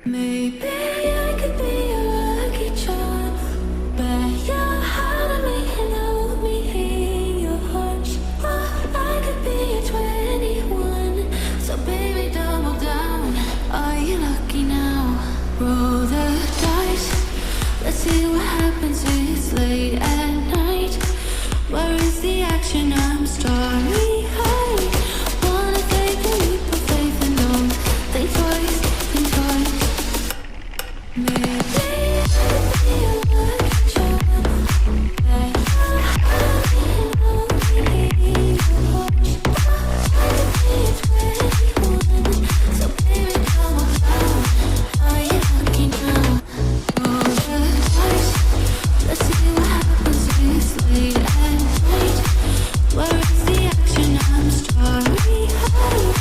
Maybe I could be a lucky charm. Bet your heart on me and hold me in your arms. Or I could be a 21. So baby, double down. Are you lucky now? Roll the dice. Let's see what happens. It's late at night. Where is the action? I'm starry eyed. Wanna take a leap of faith and don't think twice, think twice. Maybe I could be a lucky charm. Bet your heart and hold me in your arms. I could be a 21. So baby, double down. Are you lucky now? Roll the dice. Let's see what happens. It's late at night. Where is the action? I'm starry eyed.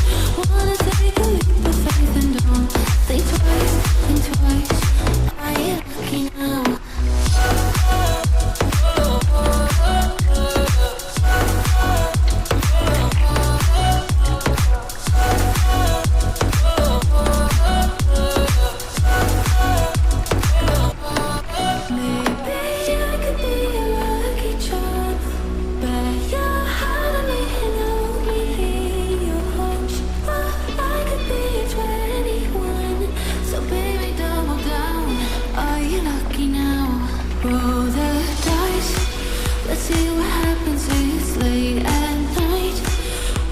Wanna take a leap of faith and don't think twice, think twice. Are you lucky now? Maybe I could be a lucky charm. Bet your heart on me and hold me in your arms. Or I could be a 21. So baby, double down. Are you lucky now? Roll the dice. Let's see what happens. It's late at night.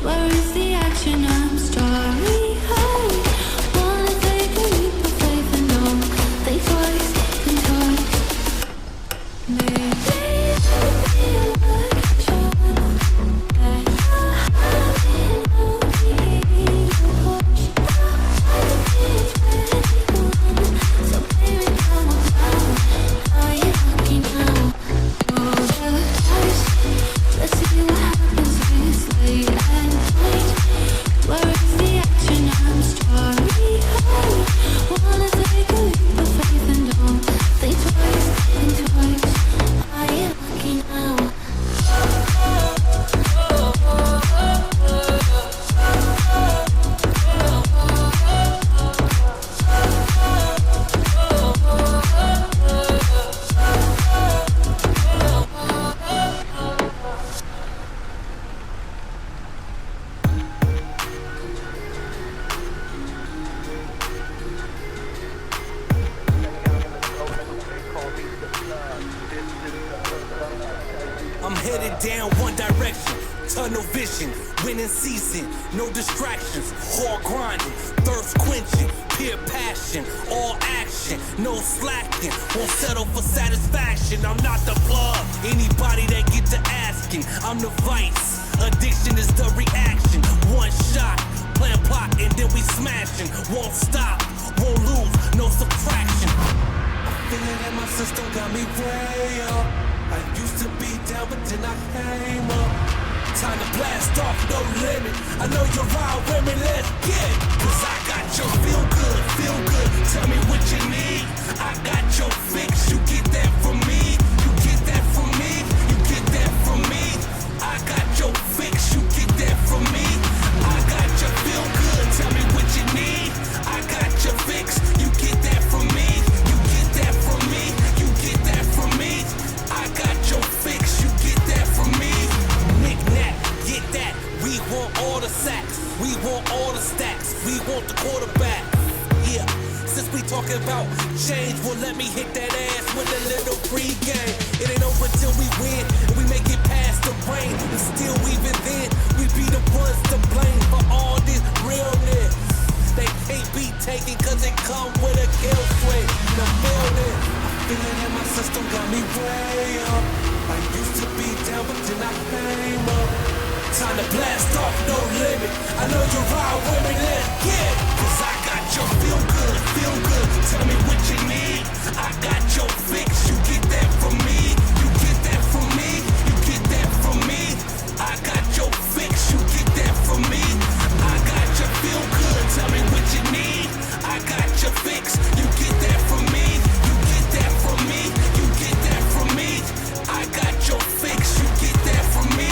Where is the action? I'm starry eyed. Wanna take a leap of faith and don't think twice, think twice. Maybe I could be a lucky charm. Bet your heart and hold me in your arms. I could be a 21. So baby, double down. Are you lucky now? Roll the dice. Let's see what happens. It's late at night. Where is the action? I'm starry eyed. Wanna take a leap of faith and don't think twice, think twice. Are you lucky now? I'm headed down one direction, tunnel vision, winning season, no distractions, hard grinding, thirst quenching, pure passion, all action, no slacking, won't settle for satisfaction. I'm not the plug, anybody that get to asking, I'm the vice, addiction is the reaction, one shot, plan plot and then we smashing, won't stop, won't lose, no subtraction. Feeling that my system got me way up. I used to be down, but then I came up. Time to blast off, no limit. I know you're right with me, let's get it. Cause I got your feel good, feel good. Tell me what you need. I got your fix, you get that from me. You get that from me, you get that from me. I got your fix, you get that from me. I got your feel good, tell me what you need. I got your fix, you get that from me. You get that from me, you get that from me. I got your fix, you get that from me. Knick-knack, get that. We want all the sacks, we want all the stacks, we want the quarterback. Yeah, since we talking about change, well let me hit that ass with a little pregame. It ain't over till we win, and we make it past the rain. And still even then, we be the ones to blame for all this realness. They can't be taken cause it come with a kill swing. The building, feeling that my system got me way up. I used to be down, but then I came up. Time to blast off, no limit. I know you're right with me, let's get it. Cause I got your feel good, feel good. Tell me what you need. I got your fix, you get that from me. You get that from me, you get that from me. I got your fix, you get that from me. I got your feel good, tell me what you need. I got your fix, you get that from me. You get that from me, you get that from me. I got your fix, you get that from me.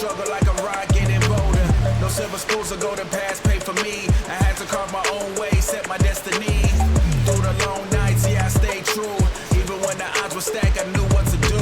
struggle like a rock getting bolder. No silver spoons or golden paths paid for me. I had to carve my own way, set my destiny. Through the long nights, yeah, I stayed true. Even when the odds were stacked, I knew what to do.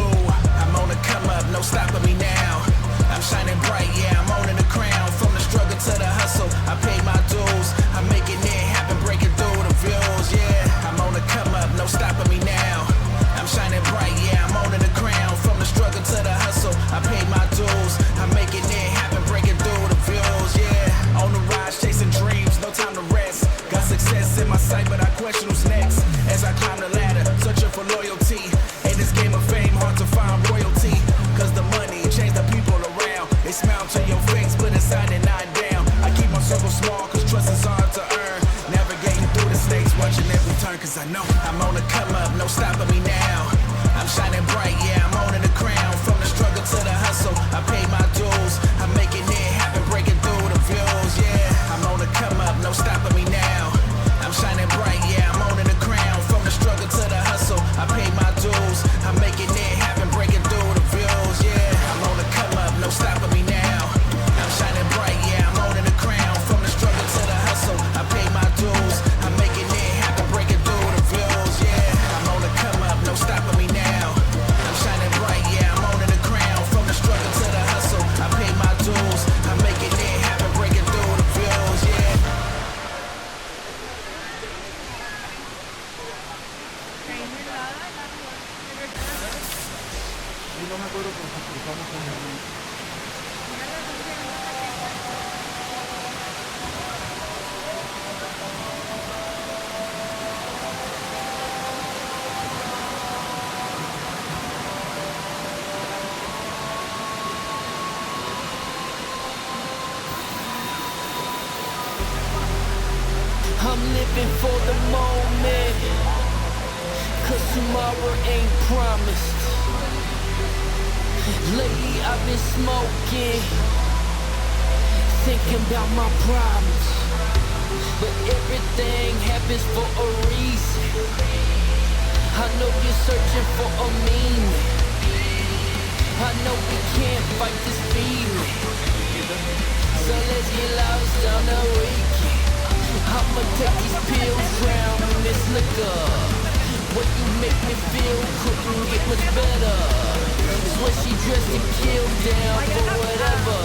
I'm on the come up, no stopping me now. I'm shining bright, yeah, I'm owning the crown. From the struggle to the hustle, I paid my dues. I'm making it happen, breaking through the views, yeah. I'm on the come up, no stopping me now. I'm shining bright, yeah, I'm owning the crown. From the struggle to the hustle, I paid my dues. I'm making it happen, breaking through the views, yeah. On the rise, chasing dreams, no time to rest. Got success in my sight, but I question who's next. As I climb the ladder, searching for loyalty. In this game of fame, hard to find royalty. Cause the money changed the people around. They smile to your face, but inside they're not down. I keep my circle small, cause trust is hard to earn. Navigating through the snakes, watching every turn. Cause I know I'm on the come up, no stopping me now. I'm shining bright, yeah, I'm owning the crown. From the struggle to the hustle, I paid my dues. I'm making it happen, breaking through the views, yeah. I'm on the come up, no stopping me now. I'm shining bright, yeah, I'm owning the crown. From the struggle to the hustle, I paid my dues. I'm making it happen, breaking through the views, yeah. I'm on the come up, no stopping me now. I'm shining bright, yeah, I'm owning the crown. From the struggle to the hustle, I paid my dues. I'm making it happen, breaking through the views, yeah. I'm on the come up, no stopping me now. I'm shining bright, yeah, I'm owning the crown. From the struggle to the hustle, I paid my dues. I'm making it happen, breaking through the views, yeah. Y no me acuerdo porque cruzamos con el... I'm living for the moment, cause tomorrow ain't promised. Lately I've been smoking, thinking about my problems. But everything happens for a reason. I know you're searching for a meaning. I know we can't fight this feeling. So let's get lost on the weekend. I'ma take these pills round in this liquor. What you make me feel couldn't get much better. Swear she dressed and killed down for whatever.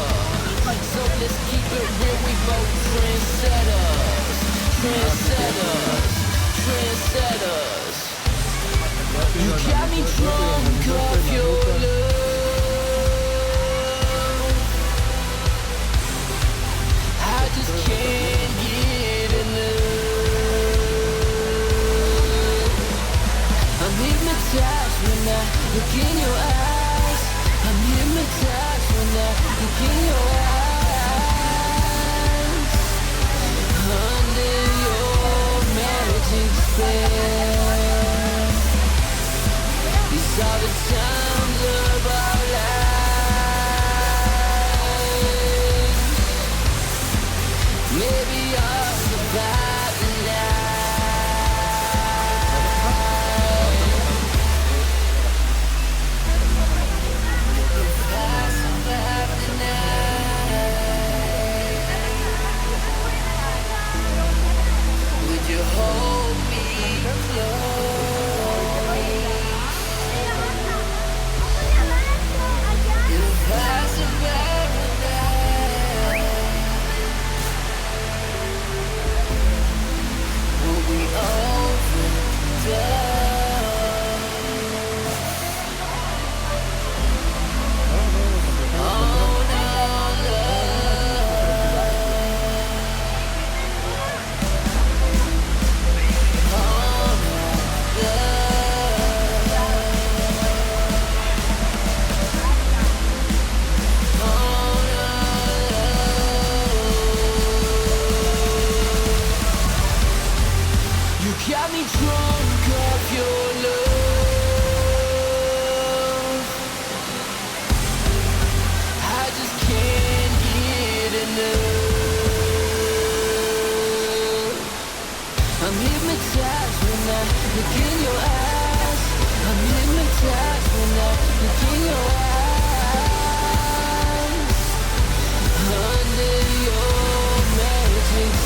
So let's keep it real, we both trendsetters. Trendsetters, trendsetters. You got me drunk off your love. I just can't get enough. I'm hypnotized when I look in your eyes. I'm hypnotized when I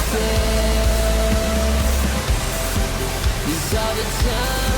myself. These are the times